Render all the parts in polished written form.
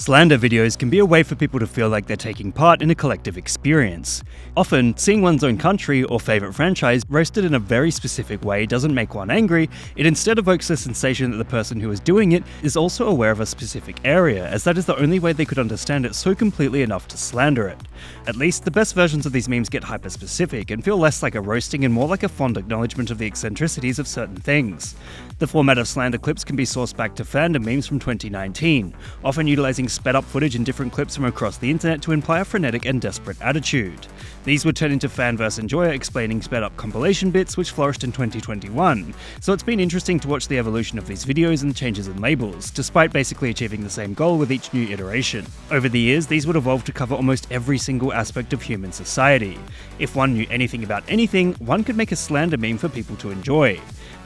Slander videos can be a way for people to feel like they're taking part in a collective experience. Often, seeing one's own country or favourite franchise roasted in a very specific way doesn't make one angry, it instead evokes the sensation that the person who is doing it is also aware of a specific area, as that is the only way they could understand it so completely enough to slander it. At least, the best versions of these memes get hyper-specific and feel less like a roasting and more like a fond acknowledgement of the eccentricities of certain things. The format of slander clips can be sourced back to fandom memes from 2019, often utilising sped-up footage and different clips from across the internet to imply a frenetic and desperate attitude. These would turn into Fanverse Enjoyer explaining sped-up compilation bits, which flourished in 2021, so it's been interesting to watch the evolution of these videos and changes in labels, despite basically achieving the same goal with each new iteration. Over the years, these would evolve to cover almost every single aspect of human society. If one knew anything about anything, one could make a slander meme for people to enjoy.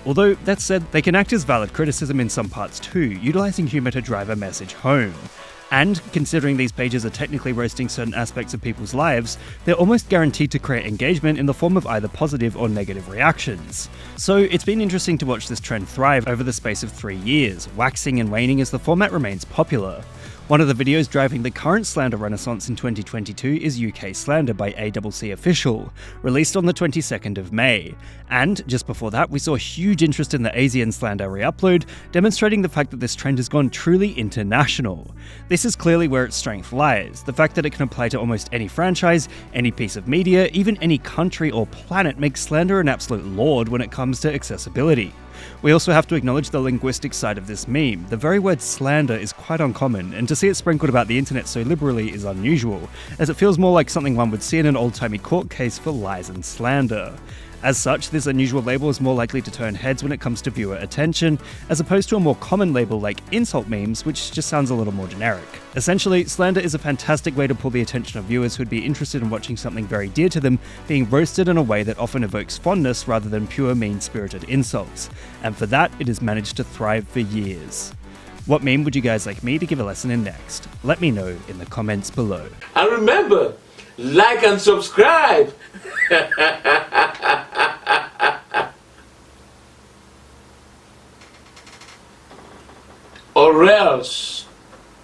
Although, that said, they can act as valid criticism in some parts too, utilising humour to drive a message home. And, considering these pages are technically roasting certain aspects of people's lives, they're almost guaranteed to create engagement in the form of either positive or negative reactions. So it's been interesting to watch this trend thrive over the space of 3 years, waxing and waning as the format remains popular. One of the videos driving the current slander renaissance in 2022 is UK Slander by ACC Official, released on the 22nd of May. And, just before that, we saw huge interest in the ASEAN Slander re-upload, demonstrating the fact that this trend has gone truly international. This is clearly where its strength lies. The fact that it can apply to almost any franchise, any piece of media, even any country or planet makes slander an absolute lord when it comes to accessibility. We also have to acknowledge the linguistic side of this meme. The very word slander is quite uncommon, and to see it sprinkled about the internet so liberally is unusual, as it feels more like something one would see in an old-timey court case for lies and slander. As such, this unusual label is more likely to turn heads when it comes to viewer attention, as opposed to a more common label like insult memes, which just sounds a little more generic. Essentially, slander is a fantastic way to pull the attention of viewers who'd be interested in watching something very dear to them being roasted in a way that often evokes fondness rather than pure mean-spirited insults, and for that, it has managed to thrive for years. What meme would you guys like me to give a lesson in next? Let me know in the comments below. And remember, like and subscribe! Or else.